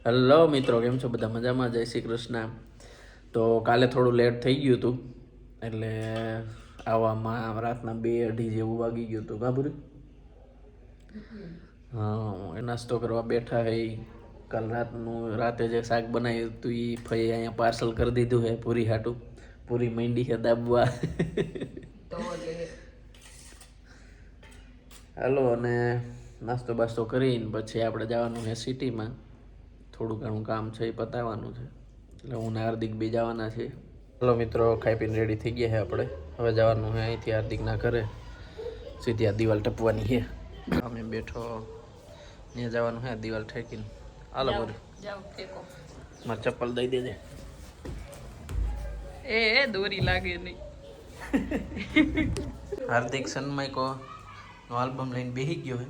Hello મિત્રો, કેમ છો બધા? મજામાં? જય શ્રી કૃષ્ણ. તો કાલે થોડું લેટ થઈ ગયું હતું, એટલે આવવામાં રાતના 2-2:30 જેવું વાગી ગયું હતું. ગાભરી હા, નાસ્તો કરવા બેઠા હે. કાલ રાતે જે શાક બનાવ્યું હતું એ ફઈ અહીંયા પાર્સલ કરી દીધું હે પૂરી હાટું. પૂરી માંડી છે દાબવા. હાલો, અને નાસ્તો બાસ્તો કરીને પછી આપણે જવાનું છે સિટીમાં. થોડું ઘણું કામ છે એ પતાવવાનું છે, એટલે હું ને હાર્દિક બી જવાના છે. હલો મિત્રો, ખાઈ પીને રેડી થઈ ગયા છે આપણે. હવે જવાનું છે અહીંથી હાર્દિકના ઘરે. સીધી આ દિવાલ ટપવાની છે. અમે બેઠો ત્યાં જવાનું છે દિવાલ ઠેકીને. હાલો બોલ, મારે ચપ્પલ દઈ દેજે. એ દોરી લાગે નહીં. હાર્દિક સનમાઈકો નો આલ્બમ લઈને બેસી ગયો છે,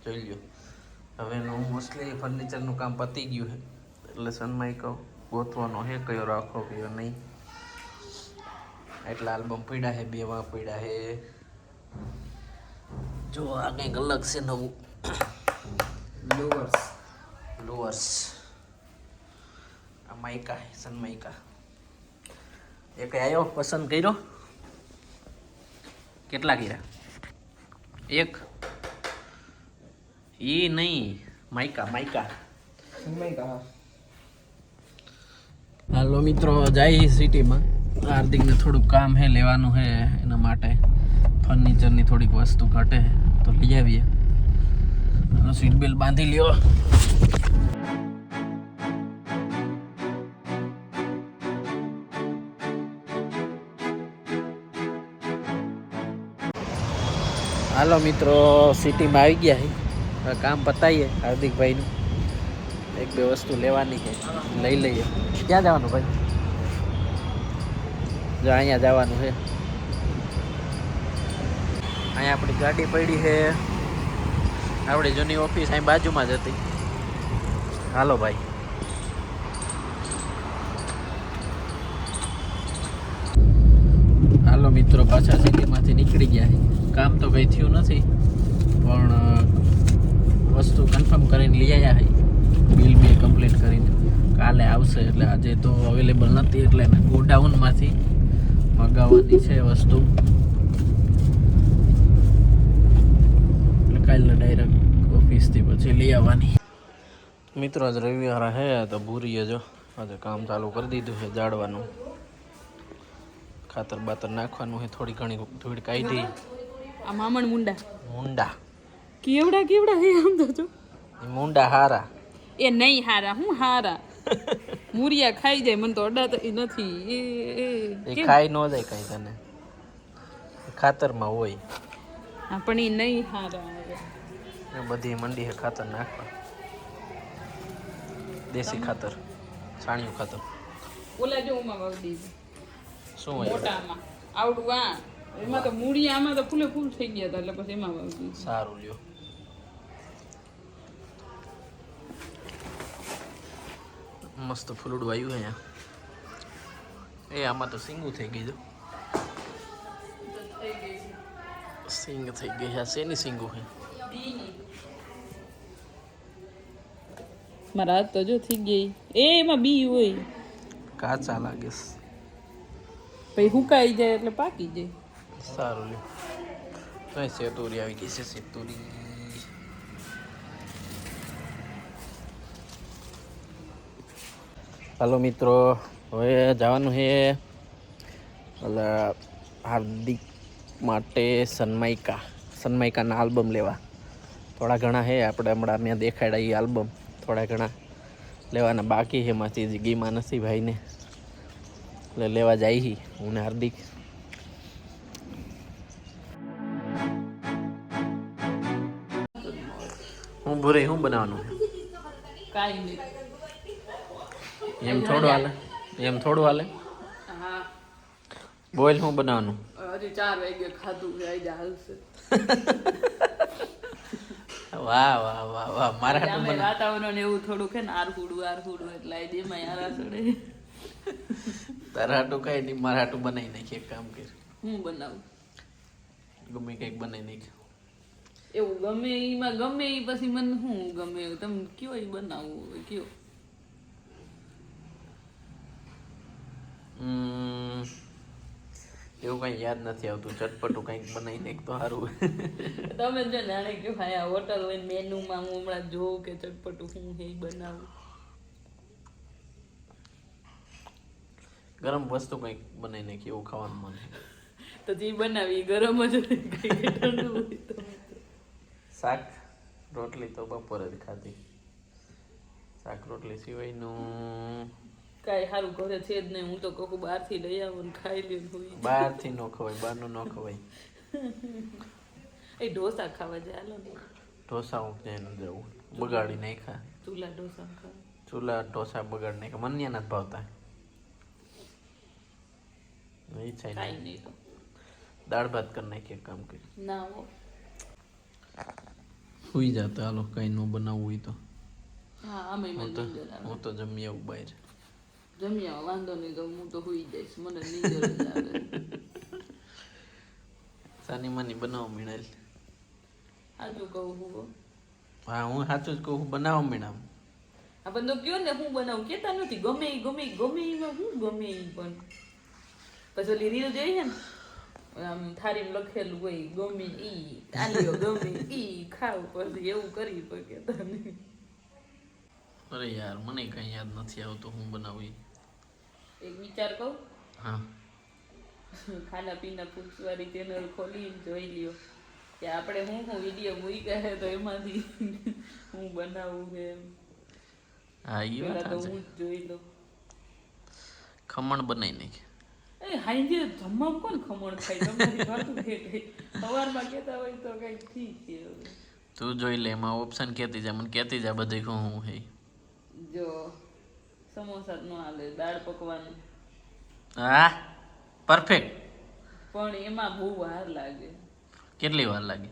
જોઈ લ્યો. હવે એનું મોસ્ટલી ફર્નિચરનું કામ પતી ગયું છે, એટલે સનમાઈકો ગોતવાનો છે કયો રાખો કયો નહીં. એટલા આલ્બમ પડ્યા છે, 2 માં પડ્યા છે. જો આ કંઈક અલગ છે નવું. લુઅર્સ આ માઇકા છે, સનમાઈકા. એ કઈ આવ્યો પસંદ કર્યો? કેટલા કર્યા? એક ઈ નહીં, માઇકા. હાલો મિત્રો, જાય સિટીમાં. હાર્દિકને થોડુંક કામ છે, લેવાનું છે. એના માટે ફર્નિચરની થોડીક વસ્તુ ઘટે તો લઈ આવીએ. સીટ બેલ્ટ બાંધી લ્યો. હાલો મિત્રો, સિટીમાં આવી ગયા છે. હવે કામ પતાવીએ હાર્દિકભાઈનું. 1-2 વસ્તુ લેવાની છે, લઈ લઈએ. ક્યાં જવાનું ભાઈ? જો અહીંયા જવાનું છે. અહીંયા આપણી ગાડી પડી છે. આપણી જૂની ઓફિસ અહીં બાજુમાં જ હતી. હાલો ભાઈ. હાલો મિત્રો, પાછા સિટીમાંથી નીકળી ગયા છે. કામ તો કંઈ થયું નથી, પણ વસ્તુ કન્ફર્મ કરીને લઈ આવ્યા છે. બિલ કમ્પ્લીટ કરીને કાલે આવશે. એટલે આજે તો અવેલેબલ નથી, એટલે એને ગોડાઉનમાંથી મગાવવાની છે વસ્તુ. એટલે કાલે ડાયરેક્ટ ઓફિસથી પછી લઈ આવવાની. મિત્રો, આજ રવિવાર છે તો ભૂરીએ જો આજે કામ ચાલુ કરી દીધું છે જાળવાનું. ખાતર બાતર નાખવાનું છે. થોડી ઘણી ધૂળ કાઢી. આ મામણ મુંડા કેવડા હે આમ તો જો. મુંડા હારા એ નહીં હારા, હું હારા. મુરિયા ખાઈ જાય, મને તો અડાતો નથી. એ ખાઈ ન જાય કઈ, તને ખાતરમાં હોય. હા, પણ એ નહીં હારા. બધી મંડી છે ખાતર નાખવા. દેશી ખાતર, છાણિયું ખાતર. ઓલા જો ઉમાં વાવી દીધું. શું હોય મોટામાં આવડું આ એમાં તો મૂળિયા આમાં તો ફૂલે ફૂલ થઈ ગયા હતા, એટલે પછી એમાં વાવી દીધું. સારું લ્યો. મસ્ત ફૂલડું આવ્યું અહીંયા. એ આમાં તો સિંગું થઈ ગઈ. સિંગ થઈ ગઈ છે. શેની સિંગું છે? મારા હાથ તો જો થઈ ગઈ. એમાં બી હોય, કાચા લાગે. પછી હુકાઈ જાય એટલે પાકી જાય. સારું લ્યો. કઈ સેતુરી આવી ગઈ છે. સેતુરી. હાલો મિત્રો, હવે જવાનું છે એટલે હાર્દિક માટે સનમાઈકાના આલ્બમ લેવા. થોડા ઘણા છે, આપણે હમણાં મેં દેખાડ્યા એ આલ્બમ થોડા ઘણા લેવાના બાકી છે. એમાંથી જિંદગીમાં નથી ભાઈને, એટલે લેવા જાય હું ને હાર્દિક. હું ભૂરે શું બનાવવાનું? કાઈ નહીં. એમ થોડું હાલે. હા, બોલ શું બનાવવાનું? હજી 4 વાગે ખાધું છે, આજા હાલશે. વાહ મારા હાટું વાતાવરણ એવું થોડું છે ને, આરહુડું એટલે આ દેમાં યાર સડે. તારા હાટું કઈ નહીં, મારા હાટું બનાવી નાખી. એક કામ કર, હું બનાવું? ગમે કંઈક બનાવી નાખ. એવું ગમે એમાં ગમે એ પછી મને શું ગમે તમે કયો એ બનાવવું હોય કયો. એવું કંઈ યાદ નથી આવતું. ચટપટું કંઈક બનાવીને એક તો સારું. તમે જો જાણે કે ભાઈ આ હોટલ હોય મેનુમાં હું હમણાં જોઉં કે ચટપટું હું હે બનાવું. ગરમ વસ્તુ કંઈક બનાવીને કેવું ખાવાનું મન છે. તો જે બનાવી ગરમ જ હોય, કઈ ઠંડુ હોય તો. શાક રોટલી તો બપોરે જ ખાધી. શાક રોટલી સિવાયનું કાંઈ સારું ઘરે છે જ નહીં. હું તો કહું બહારથી લઈ આવો ને ખાઈ લ્યો ને હોઈ. બહારથી ન ખવાય, બહારનું ન ખવાય. એ ઢોસા ખાવા જાય હાલો ને. ઢોસા હું ક્યાંય ન જવું, બગાડી નાખ્યા. ચૂલા ઢોસા ખાવા. ચૂલા ઢોસા બગાડી નાખ્યા. મને નથી ભાવતા. ઈચ્છા કાંઈ નહીં. નહીં તો દાળ ભાત કરી નાખીએ, કામ કરી. ના હો. સુઈ જતા હાલો, કંઈ ન બનાવવું હોય તો. હા અમે હું તો જમી આવું બહાર. જમ્યા વાંધો નહીં, તો હું તો સુઈ જઈશ, મને નીંદર જ આવે. સાની માની બનાવો મીણાલ. સાચું કહું હું. હા હું સાચું જ કહું, બનાવો મીણામ. આ બંધો કયો ને હું બનાવું, કેતા નથી. ગમે ઈ ગમે ઈ ગમે એમાં હું ગમે ઈ પણ પછી ઓલી રીલ જોઈએ ને આમ થાળીમાં લખેલું હોય ગમે ઈ આલ્યો ગમે ઈ ખાવ, પછી એવું કરી તો કેતા નહીં. અરે યાર મને કઈ યાદ નથી આવતું હું બનાવી. એક વિચાર કહું, હા ખાના પીના ફૂડ્સ વાળી ચેનલ ખોલીને જોઈ લ્યો કે આપણે હું વિડીયો મૂક્યા છે તો એમાંથી હું બનાવું છે એમ. હા એ પેલા વાત તો છે. હું જ જોઈ લઉં. ખમણ બનાવી નાખે. એ હાંજે જમવામાં કોણ ખમણ ખાય? તમારી વાતું છે કઈ સવારમાં કહેતા હોય તો કઈ ઠીક છે. હવે તું જોઈ લે, એમાં ઓપ્શન કહેતી જા, મને કહેતી જા બધું હું હે. જો સમોસા ન હાલે, દાળ પકવાન હા પરફેક્ટ. પણ એમાં બહુ વાર લાગે કેટલી વાર લાગે?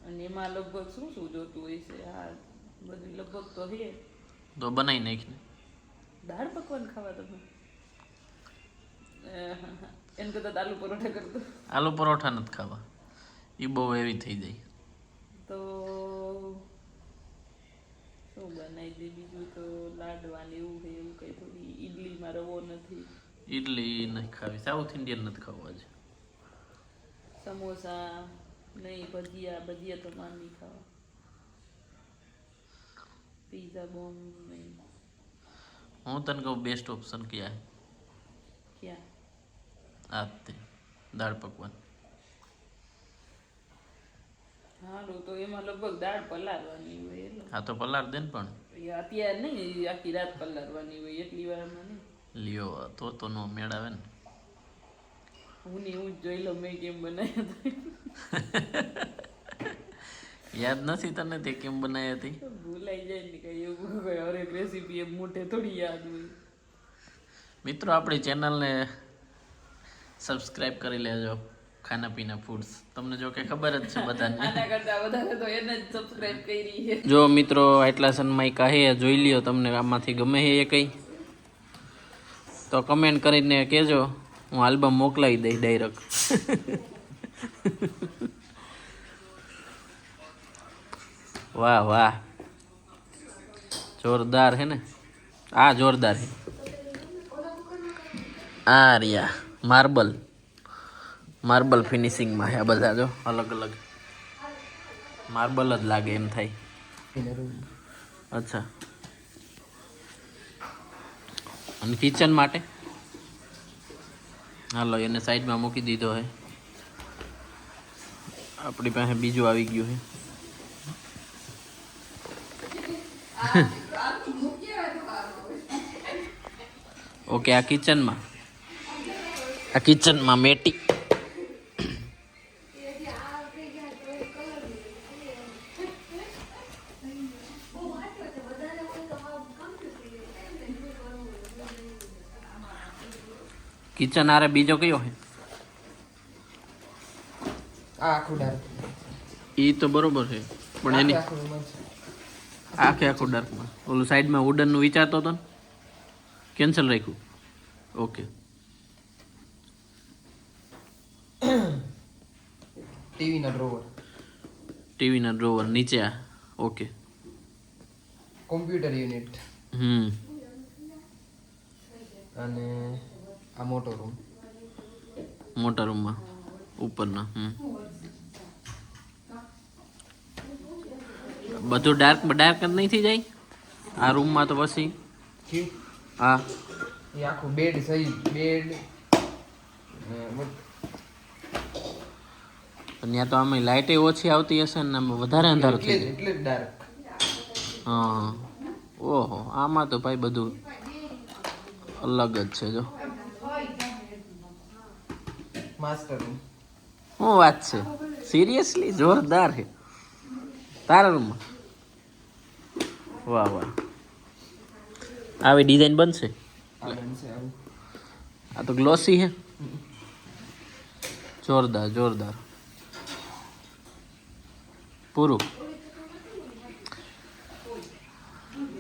અને એમાં લગભગ શું શું જોતું હોય છે. હા બધું લગભગ તો હે. તો બનાવી નાખીને. દાળ પકવાન ખાવા તમે એમ કરતા આલુ પરોઠા કરતો આલુ પરોઠા નથી ખાવા, એ બહુ એવી થઈ જાય. તો શું બનાવી દે બીજું? તો લાડવાની એવું છે, એવું કઈ થોડી. ઈડલીમાં રવો નથી. ઇડલી નથી ખાવી, સાઉથ ઇન્ડિયન નથી ખાવું આજે. સમોસા નહીં, ભજીયા ભજીયા તો માર નહીં ખાવા. પીઝા બોમ્બ નહીં. હું તને કહું બેસ્ટ ઓપ્શન ક્યાં ક્યાં? હે? આ તે દાળ પકવાન. હારું તો એમાં લગભગ દાળ પલાળવાની હોય એટલે. હા તો પલાર દે ને પણ. એ અત્યારે નહીં, આખી રાત પલાળવાની હોય, એટલી વારમાં નહીં. લ્યો તો નો મેળ આવે ને. હું ને હું જ જોઈ લઉં મેં કેમ બનાવ્યા યાદ નથી તને તે કેમ બનાવી હતી? તો ભૂલાઈ જાય ને કઈ એવું કઈ હરેક રેસીપી એમ મોઢે થોડી યાદ હોય. મિત્રો આપણી ચેનલને સબસ્ક્રાઇબ કરી લેજો, ખાના પીના ફૂડ્સ. તમને જો કે ખબર જ છે બધાને. આના કરતા વધારે તો એને જ સબસ્ક્રાઇબ કરી છે. જો મિત્રો આટલા સન્માઈ કહે જોઈ લ્યો, તમને આમાંથી ગમે છે એ કંઈ તો કમેન્ટ કરીને કહેજો, હું આલ્બમ મોકલાવી દઈશ ડાયરેક્ટ. વાહ વાહ જોરદાર હે ને આ, જોરદાર હે આ રહ્યા. માર્બલ ફિનિશિંગમાં છે આ બધા. જો અલગ અલગ માર્બલ જ લાગે એમ થાય. અચ્છા, અને કિચન માટે હાલો એને સાઈડમાં મૂકી દીધો હે. આપણી પાસે બીજું આવી ગયું છે. ઓકે આ કિચનમાં મેટી. કિચન આરે બીજો કયો છે? આખું ડાર્ક ઈ તો બરોબર છે, પણ એની આખું ડાર્કમાં ઓલું સાઈડમાં વુડનનું વિચારતો હતો ને, કેન્સલ રાખ્યું. ઓકે ટીવીના ડ્રોવર નીચે આ. ઓકે કોમ્પ્યુટર યુનિટ હમ અને આ મોટો રૂમ. મોટા રૂમમાં ઉપરના. બધું ડાર્ક ડાર્ક જ નહીં થઈ જાય આ રૂમમાં તો પછી? હા, એ આખું બેડ સહી બેડ ત્યાં તો આમાં લાઇટ ઓછી આવતી હશે ને આમાં વધારે અંધારું થઈ જાય. એટલે જ ડાર્ક. હા, ઓહો, આમાં તો ભાઈ બધું અલગ જ છે. જો માસ્ટર રૂમ. શું વાત છે, સિરિયસલી જોરદાર છે તારા રૂમમાં. વાહ વાહ, આવી ડિઝાઇન બનશે. આ બનશે આવું. આ તો ગ્લોસી છે. જોરદાર જોરદાર. પૂરું.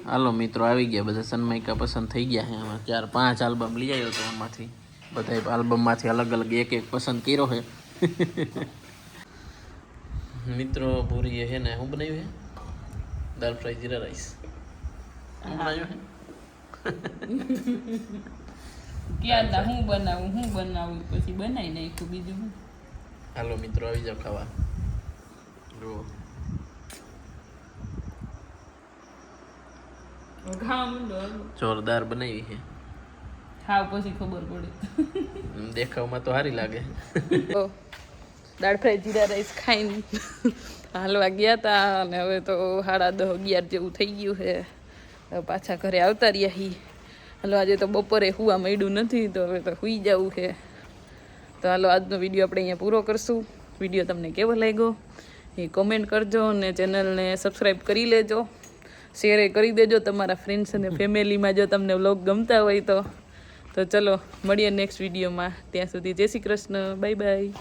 હાલો મિત્રો, આવી ગયા બધા. સનમાઇકા પસંદ થઈ ગયા છે. આમાં 4-5 આલ્બમ લઈ આવ્યો તો આમાંથી બધા આલ્બમમાંથી અલગ અલગ એક એક પસંદ કર્યો છે. મિત્રો પૂરી છે ને શું બનાવ્યું છે? દાલ ફ્રાય જીરા રાઈસ. શું બનાવ્યું છે? ક્યાં તા હું બનાવું પછી બનાવી નાખ્યું બીજું હું. હાલો મિત્રો, આવી જાવ ખાવા. જુઓ, ખાવા માંડો હાલો. જોરદાર બનાવી છે. ખાવ પછી ખબર પડે. દેખાવમાં તો સારી લાગે. દાળ ફ્રાય જીરા રાઈસ ખાઈને હાલવા ગયા હતા અને હવે તો 10:30-11 જેવું થઈ ગયું છે. હવે પાછા ઘરે આવતા રહ્યા હી. હાલો, આજે તો બપોરે હુવા મળ્યું નથી તો હવે તો હુઈ જવું છે. તો હાલો, આજનો વિડીયો આપણે અહીંયા પૂરો કરશું. વિડીયો તમને કેવો લાગ્યો એ કોમેન્ટ કરજો અને ચેનલને સબસ્ક્રાઈબ કરી લેજો. શેર કરી દેજો તમારા ફ્રેન્ડ્સ અને ફેમિલીમાં જો તમને વ્લોગ ગમતા હોય તો. તો ચલો મળીએ નેક્સ્ટ વિડીયોમાં. ત્યાં સુધી જય શ્રી કૃષ્ણ. Bye bye.